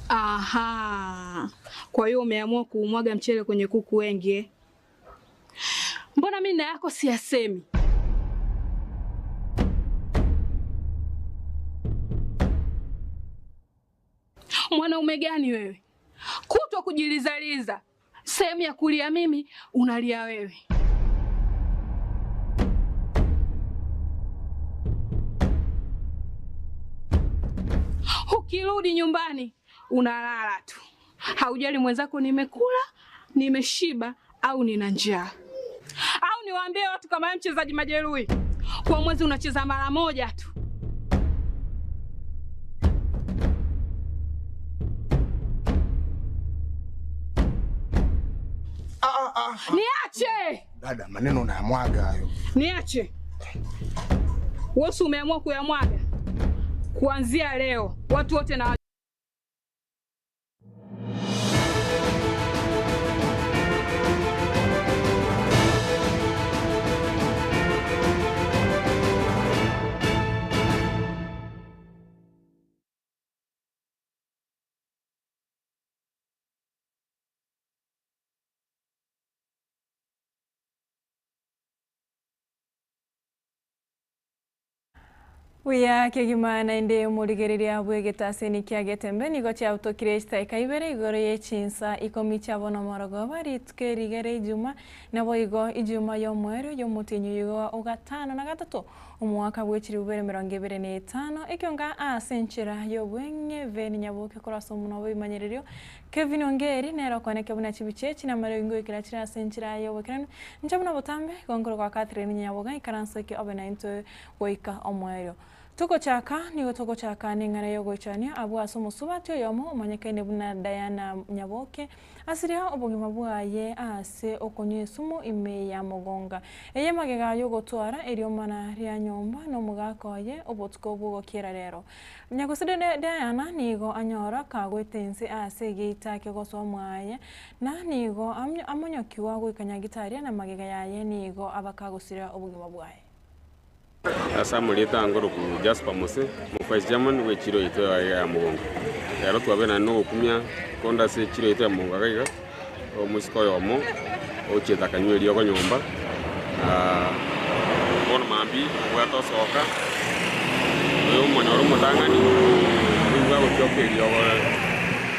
Aha. Kwa hiyo umeamua kuumwaga mchele kwenye kuku wengi. Mbona mimi na yako siyasemi? Mwanaume gani wewe? Kutwa kujilizaliza. Sehemu ya kulia mimi, unalia wewe. Ukirudi nyumbani, unalala tu. Haujali mwenzako nimekula, nimeshiba au nina njaa. Au niwaambie watu kama mchezaji majeruhi, kwa mwezi unacheza mara moja tu. Niache! Dada, maneno unayamwaga hayo. Niache. Wewe umeamua kuyamwaga. Kuanzia leo, watu wote na Uya kegimana inde murigereria bwegetaseni kya Getembe nigo cha autokresta ikaibere igoro ye Chinsa Ikomi chabona morogo bari tkerigere ijuma nabo igo ijuma yo mwero yo mutinyu igo ugatano na gatatu umwaka bwechiri ubere 2025 Ekeonga asenchera yo bwenye veni nyabuke kuraso muno bimanyererio Kevin Ongeri nero koneke buna chibichechi na marengo ikirachira asenchera yo bwekran nchabuna botambe gongoro kwa Catherine nyabuga ikaranso ki obena into boika omwero Toko chaka ningana yo gochania abu asomo subatyo yomo manyakaine buna Diana Nyaboke asiria obogima bwaye ase okonye sumu ime ya Nybonga eye magega yo gotwara erio mana ria nyomba no mugakoye obotko bugo kira rero nyagoside Diana nigo anyora kagwetense ase geita ke gosomwaye na nigo amonyokiwa gwikanya gitaria na magega yaye nigo abakagusira obogima bwaye Asa muleta ngoro ku Jasper Mose mu Vice Chairman we chiro ito ya Nybonga yaro twabena no kumya konda se chiro ito ya Nybonga kaiga o musiko yomo o cheta kanyweli yo nyomba ono mambi wato soka yo monoro mutangani ngwa go kyokeli yo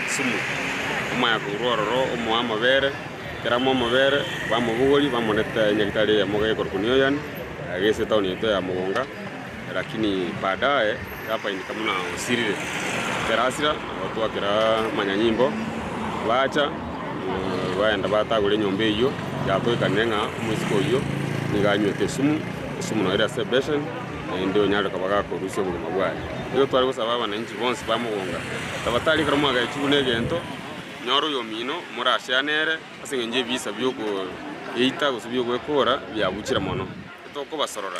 sumu umaya ku rororo umu amabere keramo amabere bamubugoli bamoneta nyagitari ya mogaye korkunyo yani agese tauni yetu ya Nybonga lakini baadaye hapa ni kama na usirire terasira watu wakira manyanyimbo bacha waenda batagule nyombe hiyo yato ikanenga musiko hiyo niganywete sumu no ira celebration ndio nyalo kabaga ko rusyo mu mabwaye iyo twari gusaba na inchi bonse ba Nybonga tabatali karamo aga chune gento nyoro yo mino murashanere asengenje bisa byuko eita gusubyo gwekora byabukira mono toko basorora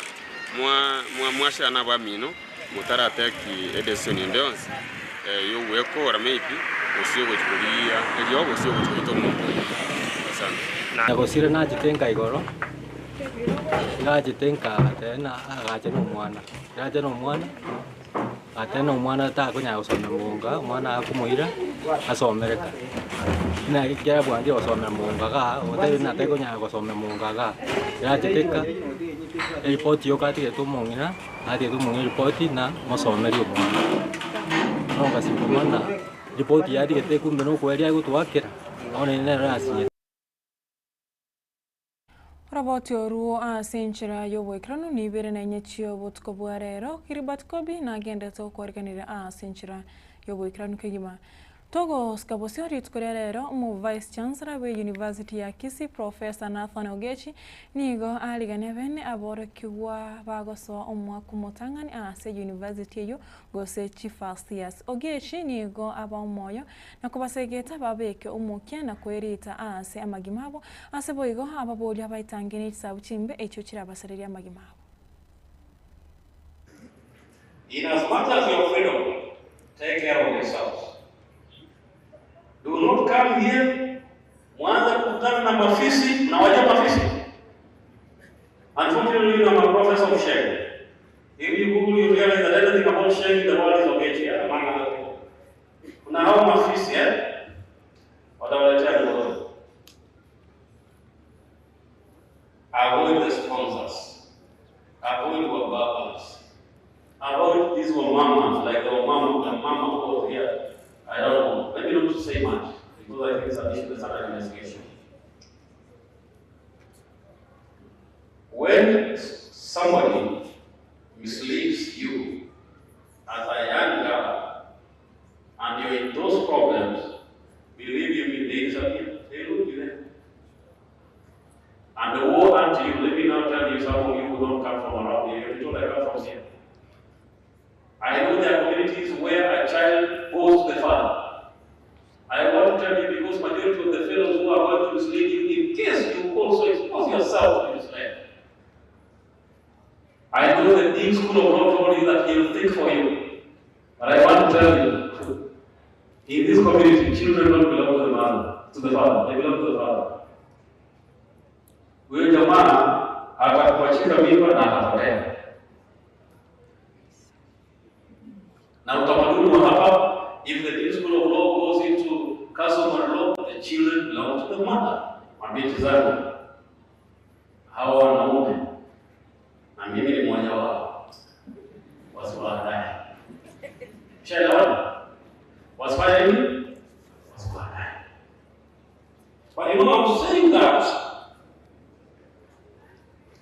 mwasha na bamino mutara teki edition indons yo weko maybe usio kuchukulia ndio usio kuchukulia mungu sana na gosire na jitenga igoro na jitenga tena agaje no mwana atena umwana ta kunya usome Nybonga mwana akumuira asomereka na kira bwandi usome Nybonga ga ote na te kunya usome Nybonga ga ya jiteka report yo kati yetu mongina ati yetu mongi report na mosomeri omwana no kasikumana report yadi kete kumbe no kweli gutwakira one ne rasi Roboti oruo asenchera yobo ekrano nibere na nyechio botko bwarero kiribatkobi na agenda to koriganira asenchera yobo ekrano kegima Togo skabosio tkorero mu Vice Chancellor we University ya Kisii Professor Nathan Ogechi nigo aligane bene aboro kiwa bagoso omwaka mutangani ase University yo gose chief first years Ogechi nigo abamoyo na kubasegeta babeke umukia na kwerita ase amagimabo ase boigo ababoli abaitangeni sabuchimbe echo kirabasareri amagimabo In as much as your freedom, take care of yourselves. Do not come here, mwanza kukutana na mafisi na wacha mafisi. Unfortunately, you are a professor of shame. If you Google, you realize that everything about shame in the world is Ogechi, among other people. Kuna hao mafisi watawaletea mgogoro. Avoid the sponsors. Avoid wababas. Avoid these mamas, like the mama who was here. I don't know. Maybe not to say much, because I think it's an issue that's under investigation. When somebody misleads you as a young girl and you're in those problems, believe you me, they disappear. They will be there. And the war unto you, let me now tell you, some of you who don't come from around here, you don't come from here. I know there are communities where a child owes the father. I want to tell you, because majority of the fellows who are going to mislead you, in case you also expose yourself to mislead. I know the Dean School of Law told you that he will think for you. But I want to tell you, in this community, children don't belong to the mother, to the father. They belong to the father. Huyo jamaa atakuachika mimba na atapotea. Na utamaduni wa hapa, if the Dean School of Law goes into customary law, the children belong to the mother. Mabinti zangu hawa wanaume, na mimi ni mmoja wao, wasiwadai. Shaelewana? Wasifanye nini? Wasiwadai. But you know, I'm saying that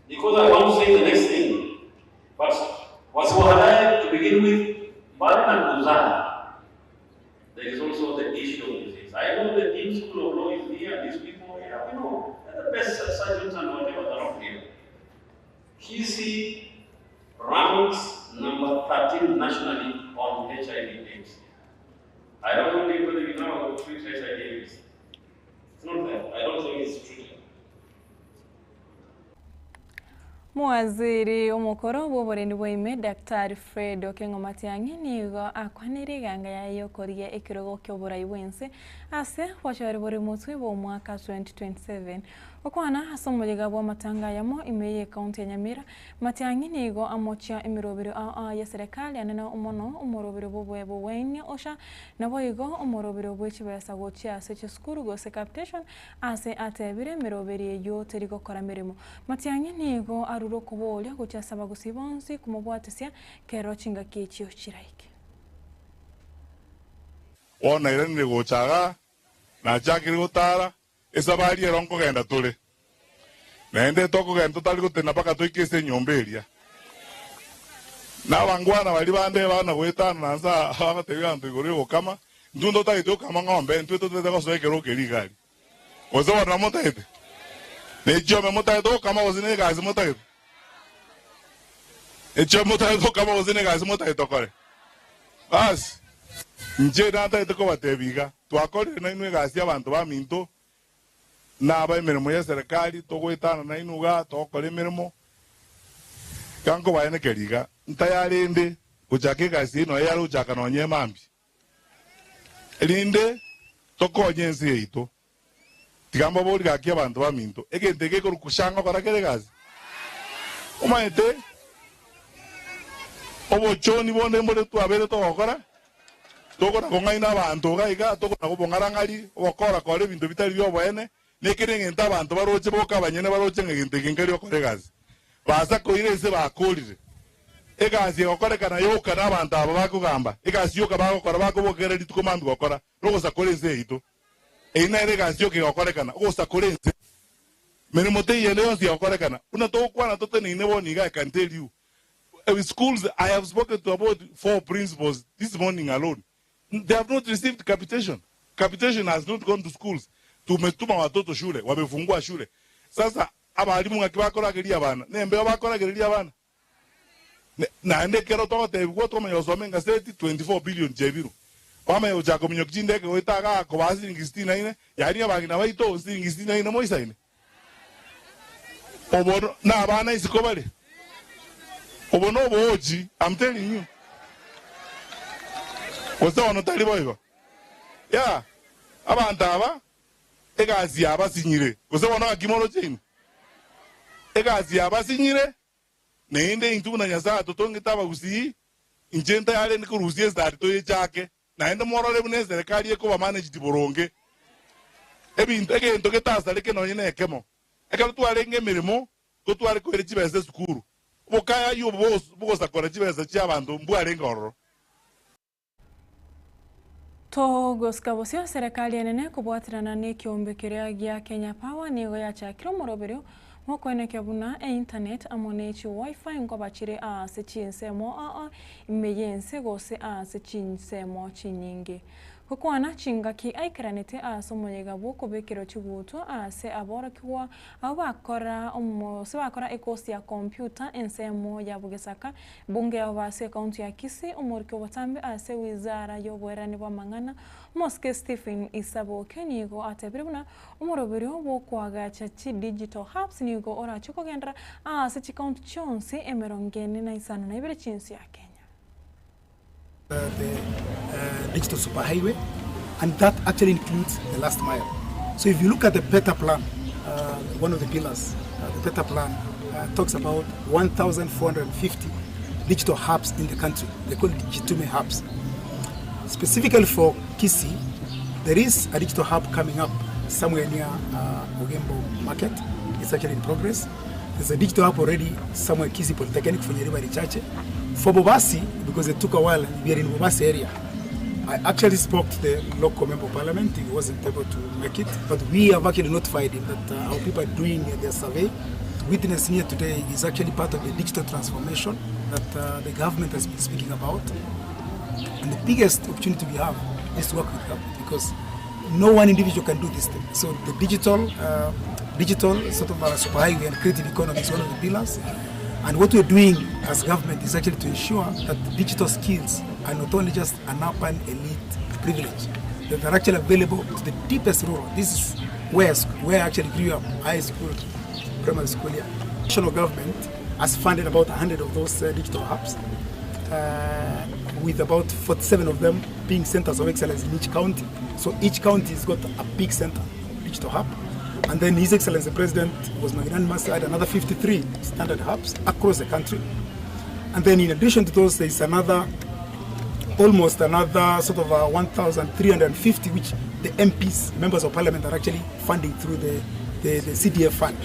because I want to say the next thing. But wasiwadai to begin with, mbali na kuzaa, there is also the issue of disease. I know the Dean School of Law is here, these people here, you know, they're the best surgeons and whatever that are here. Kisii ranks number 13 nationally on HIV/AIDS. I don't know whether you know how to treat HIV/AIDS. It's not there. I don't think it's treated. Mwaziri omukoro bw'oburendi bw'ime Dr. Fred Okengo Matiang'i nigo akwanire iganga yayokorie ekirogo ky'oburayi bwense ase bwachari buri mutwe bw'omwaka 2027 okwana ase omuriga bw'amatanga yamo imeye kaunti ya Nyamira. Matiang'i nigo amochia emirobiro ya serikali anene omono omurobiro bw'obwebo bw'enya osha nabo igo omurobiro bw'ekibesa gochia ase cheskuru gose capitation ase atebire emirobiro eyo terigokora mirimo. Matiang'i nigo aruro kubolya gochasaba gusibonsi kumubwatesia kero chinga kichio chiraike. Ona irenire gochaga na chakiri gutara esabari eronko genda tule nende toko genda tutali gutena paka toikese nyomberia na bangwana bali bande bana gwetana nanza abatebiga ntiguri gukama ndundo taito kama ngombe ntweto tete gosoekero kerigari ozo wana motaite nejo me motaito kama ozine gazi motaite ejo motaito kama ozine gazi motaito kore bas nje nata itoko batebiga twakore na inwe gazi abantu ba minto na ba emirimo ya serikali togwetana na inuga tokore emirimo kanko bayene keriga ntayarinde uchake gazi no yaro uchaka no nyemambi rinde tokonye nsi yeito tigamba boli gakia abantu ba minto egentege ko kushanga barakere gazi umaite obo choni bonde mbole twabere tokora tokora kongaina abantu gaiga tokora kubongarangari okora kore bintu bitari byo bwene nekirengenta abantu baroche boka banyene baroche ngegentege ngari okore gazi basa koirese bakolire egazi okorekana yoka n'abantu abo bakugamba egazi yoka bakokora bakobokera litukomambi gokora rogosa korenze ito eina egazi yoka okorekana ogosa korenze mirimo teyene yonsi okorekana una tokwana totene ineboni ga can tell you with schools I have spoken to about 4 principals this morning alone. They have not received capitation. Capitation has not gone to schools. Tumetuma watoto shule wamefungua shule sasa abalimu ngakibakora geria bana nembe bakora geria bana na ende kero tote bwo to manyo somenga seti 24 billion jebiro wama yo jako minyo kinde ke wetaga ko basi ngistina ine yari abagina baito ngistina ine moisa ine obono na bana isikobale obono boji I'm telling you wasa ono taliboyo ya abantu aba egazi abasinyire wasa ono akimoro chini egazi abasinyire neinde intuna nyasa totonge taba usi injenta yale nikurusie start to yechake na ende morore bune serikali eko manage diboronge ebintu egento getasa ke nonye nekemo ekalo twale ngemirimo ko twale ko chibese sukuru bokaya yo bosa kora chibese chabantu mbwale ngororo Togosikabosio serikali enene kubwatirana n'ekiombe kiria gia Kenya Power nigo yachakira omoroberio mokoenekea buna internet amonechi wifi ngo bachire ase chinsemo imeyense gose ase chinsemo chinyingi kukwana chingaki aikiranete ase omoyega bwokobekero chiguto ase abora kiwa abakora omose bakora ekosi ya computer ensemo ya Bugesaka bunge ya base county ya Kisii omorike batambe ase wizara y'obwerani bw'amang'ana Moske Stephen Isaboke nigo atebiruna omoroberio bwokwaga chachi digital hubs nigo oracho kogendra ase chikounti chonsi emerongene na isano na ibere chinsi ya Kenya. The digital superhighway, and that actually includes the last mile. So if you look at the PETA plan, one of the pillars, the PETA plan talks about 1,450 digital hubs in the country. They call it Getembe hubs. Specifically for Kisii, there is a digital hub coming up somewhere near Ogembo Market. It's actually in progress. There's a digital hub already somewhere Kisii Polytechnic for Nyeriba Richache. For Bobasi, because it took a while, we are in Bobasi area. I actually spoke to the local member of parliament. He wasn't able to make it, but we have actually notified him that our people are doing their survey. Witness here today is actually part of the digital transformation that the government has been speaking about. And the biggest opportunity we have is to work with government, because no one individual can do this thing. So the digital sort of superhighway and creative economy is one of the pillars. And what we're doing as government is actually to ensure that the digital skills are not only just an urban elite privilege, that they're actually available to the deepest rural. This is where I actually grew up, high school, primary school here. The national government has funded about 100 of those digital hubs, with about 47 of them being centers of excellence in each county. So each county has got a big center, digital hub. And then His Excellency the President was magnanimous, had another 53 standard hubs across the country. And then in addition to those, there is almost another sort of 1,350, which the MPs, members of parliament, are actually funding through the CDF fund.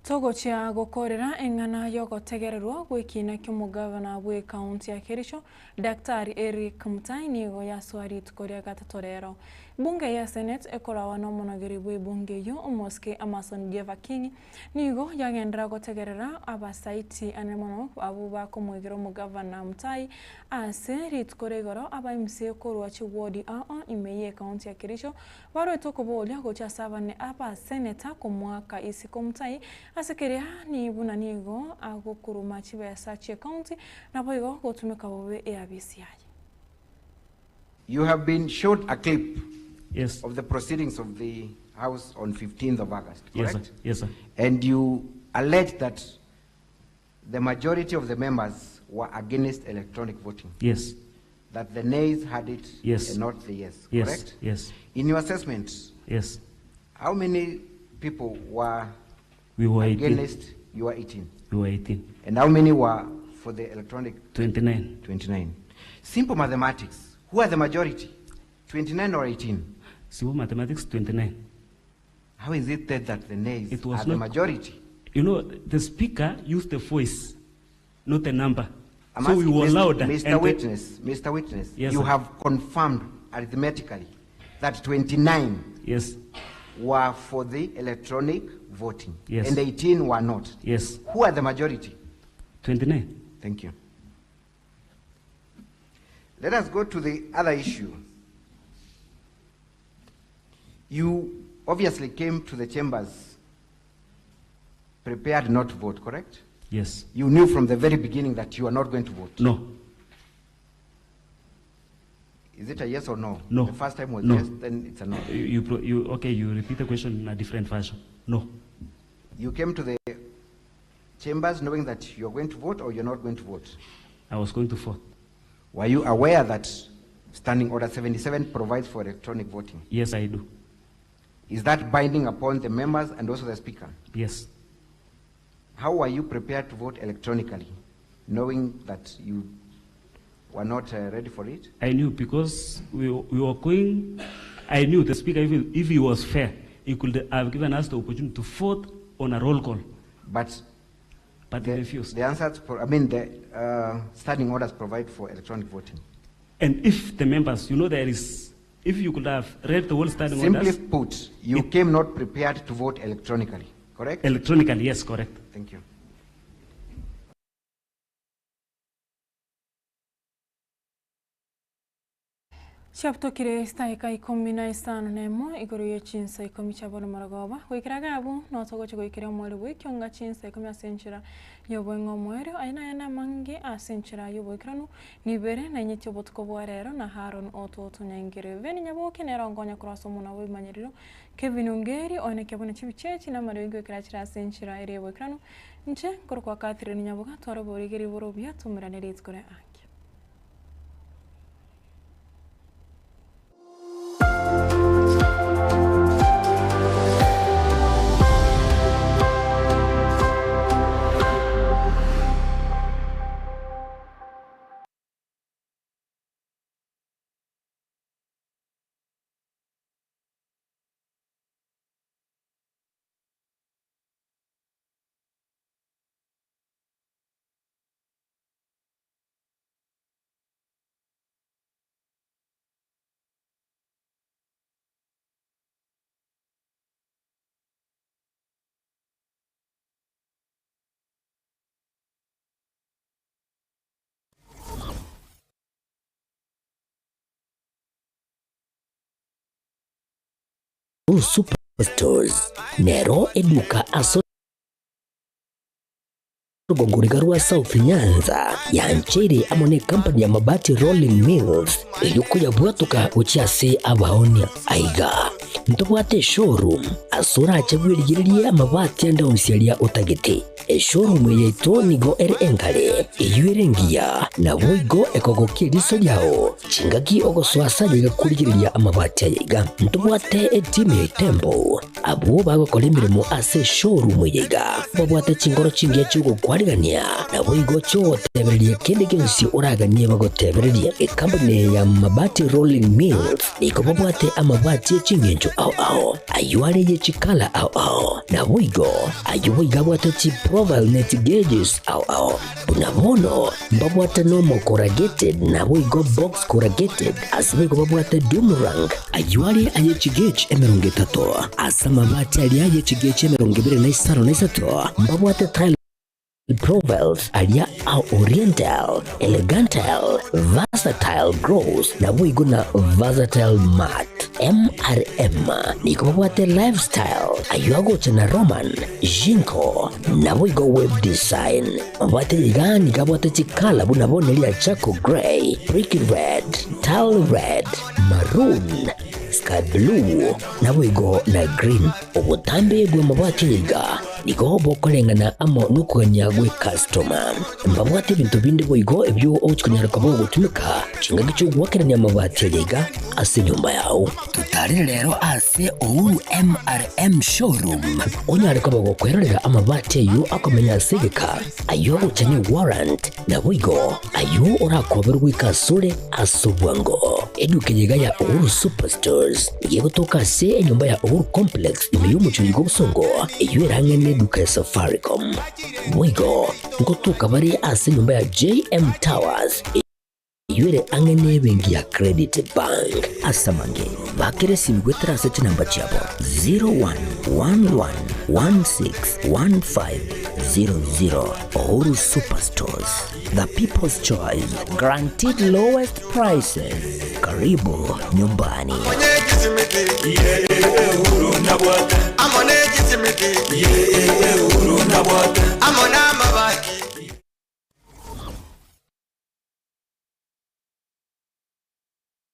Togo chia gokorera engana yoko tegererwa gwikina ky'umugavana bwe county ya Kericho Daktari Eric Mutai nigo yaswari tukoria gatatorero bunge ya Senate ekorawa no monogeri bwe bunge yo omoske Amason Jeva King nigo yagendra gotegerera abasaiti anemono abuba komwegero mugavana Mutai ase ritkoregoro aba imse korwa chiwodi imeye county ya Kericho baro tokobolya gocha savane aba senator komwaka isiko Mutai asekeria ni bunanigo agokuruma chibesa che county na boigo gotumeka bobe eabisi. You have been showed a clip, yes, of the proceedings of the House on 15th of August, correct? Yes, sir. Yes, sir. And you allege that the majority of the members were against electronic voting. Yes. That the nays had it, yes, and not the yes, yes, correct? Yes. In your assessment, yes, how many people were against? 18. You were 18. We were 18. And how many were for the electronic? 29. 29. Simple mathematics. Who are the majority? 29 or 18? Simple mathematics, 29. How is it that the nays it was are the majority? You know, the speaker used the voice, not the number. So we were louder. Mr. Witness, yes, you sir, have confirmed arithmetically that 29, yes, were for the electronic voting, yes, and 18 were not. Yes. Who are the majority? 29. Thank you. Let us go to the other issue. You obviously came to the chambers prepared not to vote, correct? Yes. You knew from the very beginning that you are not going to vote? No. Is it a yes or no? No. The first time was no. yes, then it's a no. Okay, you repeat the question in a different fashion. No. You came to the chambers knowing that you're going to vote or you're not going to vote? I was going to vote. Were you aware that Standing Order 77 provides for electronic voting? Yes, I do. Is that binding upon the members and also the speaker? Yes. How were you prepared to vote electronically, knowing that you were not ready for it? I knew because we were going. I knew the speaker, if he was fair, he could have given us the opportunity to vote on a roll call. But he refused. The answers, the standing orders provide for electronic voting. And if the members, if you could have read the whole standing orders. Simply put, you came not prepared to vote electronically, correct? Electronically, yes, correct. Thank you. Chaptokire staika Ikomi na isano nemo igoro ye Chinsa Ikomi chabona maragoba wikiraga abu no togo chigo ikira mwere Ekeonga Chinsa Ikomi asenchira yobo ngomwere aina mangi asenchira yobo ikranu nibere na nyityo botko bwarero na Haron oto nyangire veni nyaboke nero ngonya kuraso muna we manyiriro Kevin Ongeri one kebona chibichechi na marigo ikirachira asenchira ere yobo ikranu nche korokwa Catherine nyaboka twaro borigeri borobia tumira neritskore anki Superstores Nero eduka aso Gongurigarua South Nyanza ya nchiri amone company ya mabati Rolling Mills iluku ya buatuka uchiase abaonia aiga ntobwate showroom asura achagwirigiria mabati anda unsialia utagiti showroom ya itonigo engale iyuerengia na woigo ekogokia liso yao chingaki ogoswasa yiga kurigiria amabati aiga ntobwate team ya tembo abu bago kolimirimu ase showroom yiga babwate chingoro chingia chugo kwarigania na woigo cho tebereria kende kensi uragania bagotebereria company ya mabati Rolling Mills niko babwate amabati chingenjo au ayuare ye chikala au na woigo ayuiga bwate chi profile net gauges au unabono babwate normal corrugated na woigo box corrugated asibego babwate boomerang ayuare aye chigage emeronge tato asamabati aliaye chigage emeronge bire na isaro na isato babwate tile profiles alia au oriental, elegantal, versatile grows na wigo na versatile mat MRM ni kubwate lifestyle ayuago chana Roman Jinko na wigo web design wate ligani kabwate chikala bunabone lia chako gray, brick red, tile red, maroon, sky blue na wigo na green ubutambe gwe mabati liga niko bokolenga na amo nukuganya gwe customer mbabwate bintu bindi boigo ebyo ochikunyara kabo gutumika chinga gicho gwakiranya mabati liga ase nyumba yao tutari rero ase ouru MRM showroom onyare kabo gukwerera amabati yu akomenya sigika ayo uchanye warrant na boigo ayo orakoberwa ikasure asobwango edukenyega ya ouru superstores yego toka se nyumba ya ouru complex imiyumu chuyigo busongo iyo erangene duka ya Safaricom mwigo ngotuka bari ase nyumba ya JM Towers yure angene bengi ya Credit Bank asamange bakere simgwetra ase namba chabo 0111161500 Ouru Superstores, the people's choice, guaranteed lowest prices. Karibu nyumbani.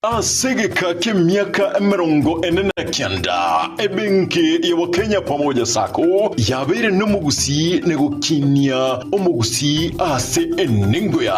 Asegeka k'emyaka 49 ebenki ya Kenya pamoja sako yabere n'omugusi negukinya omugusi ase enengo ya